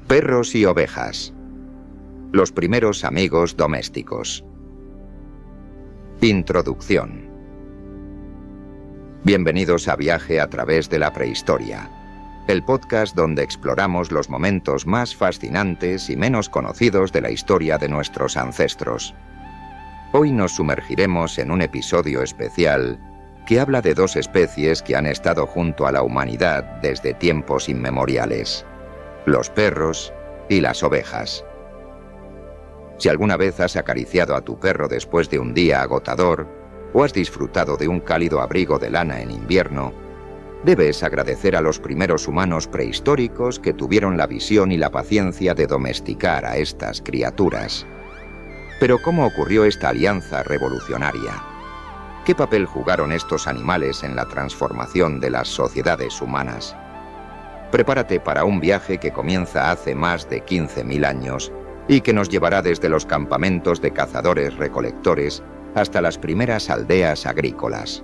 Perros y ovejas. Los primeros amigos domésticos. Introducción. Bienvenidos a Viaje a través de la prehistoria, el podcast donde exploramos los momentos más fascinantes y menos conocidos de la historia de nuestros ancestros. Hoy nos sumergiremos en un episodio especial que habla de dos especies que han estado junto a la humanidad desde tiempos inmemoriales: los perros y las ovejas. Si alguna vez has acariciado a tu perro después de un día agotador o has disfrutado de un cálido abrigo de lana en invierno, debes agradecer a los primeros humanos prehistóricos que tuvieron la visión y la paciencia de domesticar a estas criaturas. Pero ¿cómo ocurrió esta alianza revolucionaria? ¿Qué papel jugaron estos animales en la transformación de las sociedades humanas? Prepárate para un viaje que comienza hace más de 15.000 años y que nos llevará desde los campamentos de cazadores-recolectores hasta las primeras aldeas agrícolas.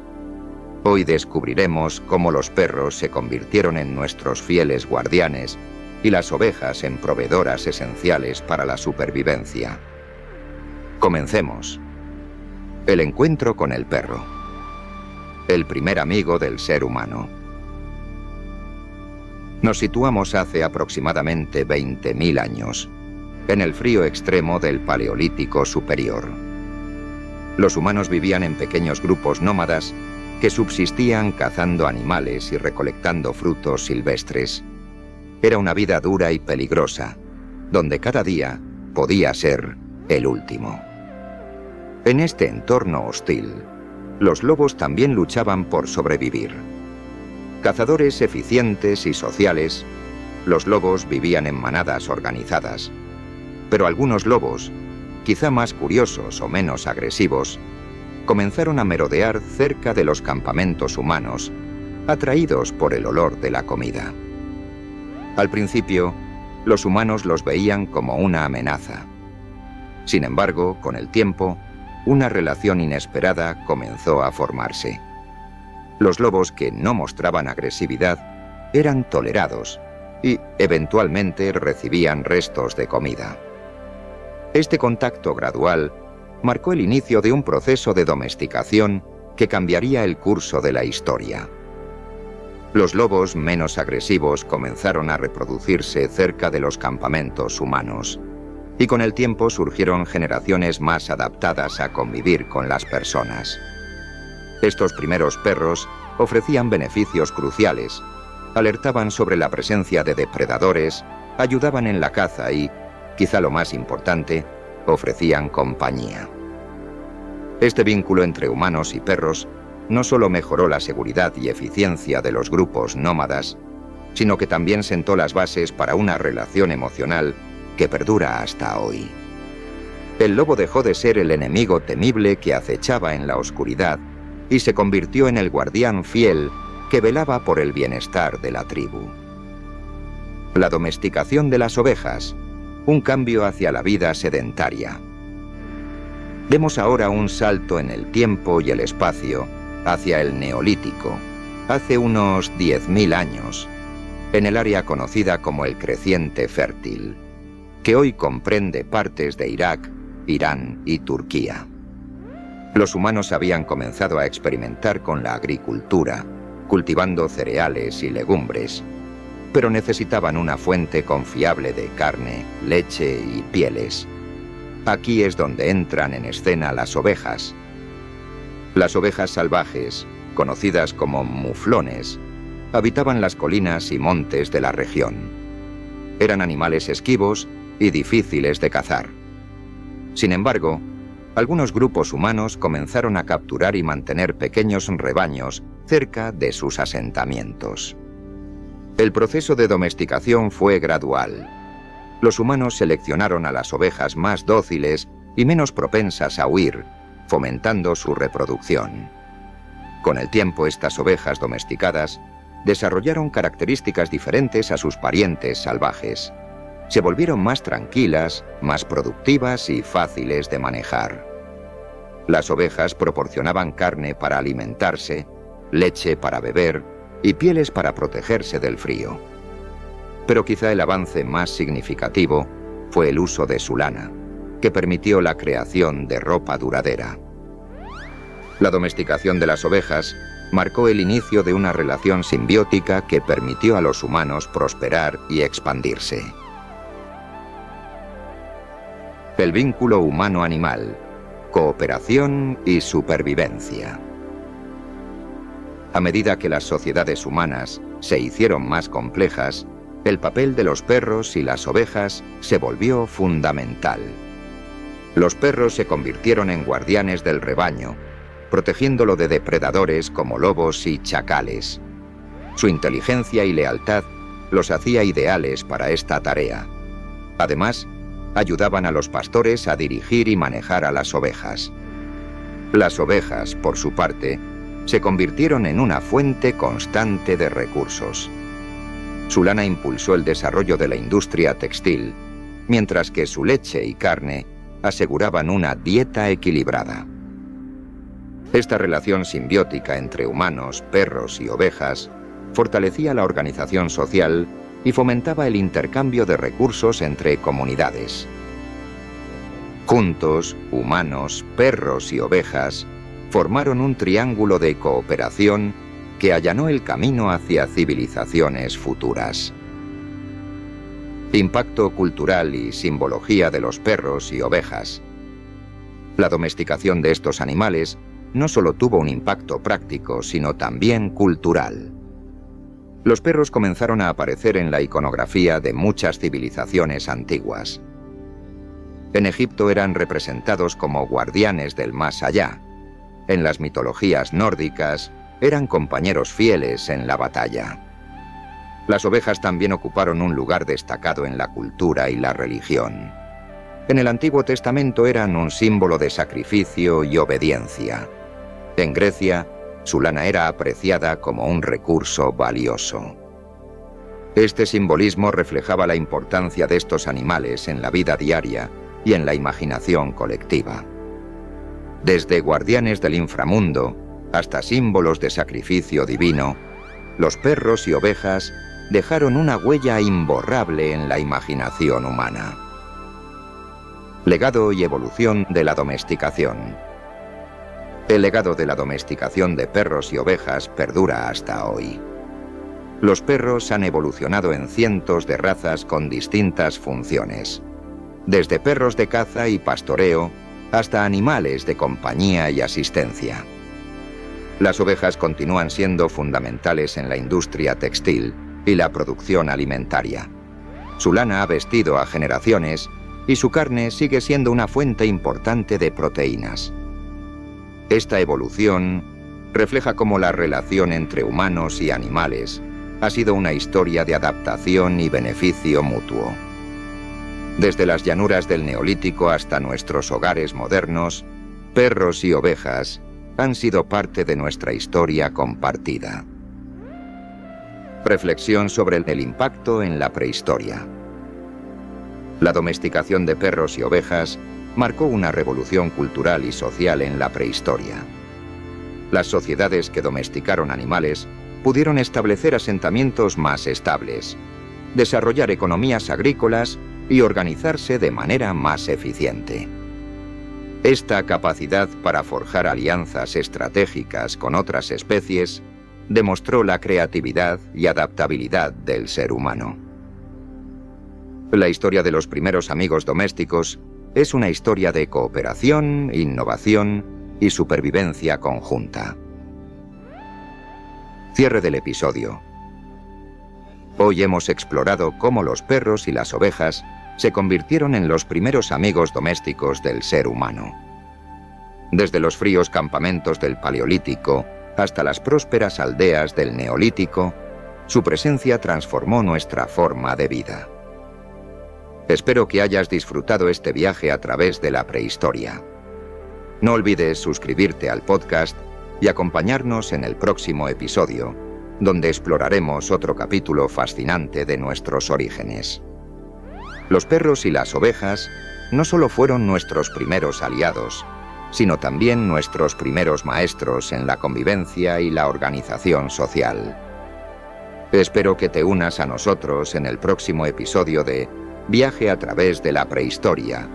Hoy descubriremos cómo los perros se convirtieron en nuestros fieles guardianes y las ovejas en proveedoras esenciales para la supervivencia. Comencemos. El encuentro con el perro. El primer amigo del ser humano. Nos situamos hace aproximadamente 20.000 años, en el frío extremo del Paleolítico Superior. Los humanos vivían en pequeños grupos nómadas que subsistían cazando animales y recolectando frutos silvestres. Era una vida dura y peligrosa, donde cada día podía ser el último. En este entorno hostil, los lobos también luchaban por sobrevivir. Cazadores eficientes y sociales, los lobos vivían en manadas organizadas. Pero algunos lobos, quizá más curiosos o menos agresivos, comenzaron a merodear cerca de los campamentos humanos, atraídos por el olor de la comida. Al principio, los humanos los veían como una amenaza. Sin embargo, con el tiempo, una relación inesperada comenzó a formarse. Los lobos que no mostraban agresividad eran tolerados y, eventualmente, recibían restos de comida. Este contacto gradual marcó el inicio de un proceso de domesticación que cambiaría el curso de la historia. Los lobos menos agresivos comenzaron a reproducirse cerca de los campamentos humanos, y con el tiempo surgieron generaciones más adaptadas a convivir con las personas. Estos primeros perros ofrecían beneficios cruciales, alertaban sobre la presencia de depredadores, ayudaban en la caza y, quizá lo más importante, ofrecían compañía. Este vínculo entre humanos y perros no solo mejoró la seguridad y eficiencia de los grupos nómadas, sino que también sentó las bases para una relación emocional que perdura hasta hoy. El lobo dejó de ser el enemigo temible que acechaba en la oscuridad y se convirtió en el guardián fiel que velaba por el bienestar de la tribu. La domesticación de las ovejas, un cambio hacia la vida sedentaria. Demos ahora un salto en el tiempo y el espacio hacia el Neolítico, hace unos 10.000 años, en el área conocida como el Creciente Fértil, que hoy comprende partes de Irak, Irán y Turquía. Los humanos habían comenzado a experimentar con la agricultura, cultivando cereales y legumbres, pero necesitaban una fuente confiable de carne, leche y pieles. Aquí es donde entran en escena las ovejas. Las ovejas salvajes, conocidas como muflones, habitaban las colinas y montes de la región. Eran animales esquivos y difíciles de cazar. Sin embargo, algunos grupos humanos comenzaron a capturar y mantener pequeños rebaños cerca de sus asentamientos. El proceso de domesticación fue gradual. Los humanos seleccionaron a las ovejas más dóciles y menos propensas a huir, fomentando su reproducción. Con el tiempo, estas ovejas domesticadas desarrollaron características diferentes a sus parientes salvajes. Se volvieron más tranquilas, más productivas y fáciles de manejar. Las ovejas proporcionaban carne para alimentarse, leche para beber y pieles para protegerse del frío. Pero quizá el avance más significativo fue el uso de su lana, que permitió la creación de ropa duradera. La domesticación de las ovejas marcó el inicio de una relación simbiótica que permitió a los humanos prosperar y expandirse. El vínculo humano-animal, cooperación y supervivencia. A medida que las sociedades humanas se hicieron más complejas, el papel de los perros y las ovejas se volvió fundamental. Los perros se convirtieron en guardianes del rebaño, protegiéndolo de depredadores como lobos y chacales. Su inteligencia y lealtad los hacía ideales para esta tarea. Además, ayudaban a los pastores a dirigir y manejar a las ovejas. Las ovejas, por su parte, se convirtieron en una fuente constante de recursos. Su lana impulsó el desarrollo de la industria textil, mientras que su leche y carne aseguraban una dieta equilibrada. Esta relación simbiótica entre humanos, perros y ovejas fortalecía la organización social y fomentaba el intercambio de recursos entre comunidades. Juntos, humanos, perros y ovejas formaron un triángulo de cooperación que allanó el camino hacia civilizaciones futuras. Impacto cultural y simbología de los perros y ovejas. La domesticación de estos animales no solo tuvo un impacto práctico, sino también cultural. Los perros comenzaron a aparecer en la iconografía de muchas civilizaciones antiguas. En Egipto eran representados como guardianes del más allá. En las mitologías nórdicas eran compañeros fieles en la batalla. Las ovejas también ocuparon un lugar destacado en la cultura y la religión. En el Antiguo Testamento eran un símbolo de sacrificio y obediencia. En Grecia, su lana era apreciada como un recurso valioso. Este simbolismo reflejaba la importancia de estos animales en la vida diaria y en la imaginación colectiva. Desde guardianes del inframundo hasta símbolos de sacrificio divino, los perros y ovejas dejaron una huella imborrable en la imaginación humana. Legado y evolución de la domesticación. El legado de la domesticación de perros y ovejas perdura hasta hoy. Los perros han evolucionado en cientos de razas con distintas funciones, desde perros de caza y pastoreo hasta animales de compañía y asistencia. Las ovejas continúan siendo fundamentales en la industria textil y la producción alimentaria. Su lana ha vestido a generaciones y su carne sigue siendo una fuente importante de proteínas. Esta evolución refleja cómo la relación entre humanos y animales ha sido una historia de adaptación y beneficio mutuo. Desde las llanuras del Neolítico hasta nuestros hogares modernos, perros y ovejas han sido parte de nuestra historia compartida. Reflexión sobre el impacto en la prehistoria. La domesticación de perros y ovejas marcó una revolución cultural y social en la prehistoria. Las sociedades que domesticaron animales pudieron establecer asentamientos más estables, desarrollar economías agrícolas y organizarse de manera más eficiente. Esta capacidad para forjar alianzas estratégicas con otras especies demostró la creatividad y adaptabilidad del ser humano. La historia de los primeros amigos domésticos es una historia de cooperación, innovación y supervivencia conjunta. Cierre del episodio. Hoy hemos explorado cómo los perros y las ovejas se convirtieron en los primeros amigos domésticos del ser humano. Desde los fríos campamentos del Paleolítico hasta las prósperas aldeas del Neolítico, su presencia transformó nuestra forma de vida. Espero que hayas disfrutado este viaje a través de la prehistoria. No olvides suscribirte al podcast y acompañarnos en el próximo episodio, donde exploraremos otro capítulo fascinante de nuestros orígenes. Los perros y las ovejas no solo fueron nuestros primeros aliados, sino también nuestros primeros maestros en la convivencia y la organización social. Espero que te unas a nosotros en el próximo episodio de Viaje a través de la prehistoria,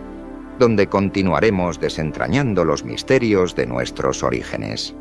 donde continuaremos desentrañando los misterios de nuestros orígenes.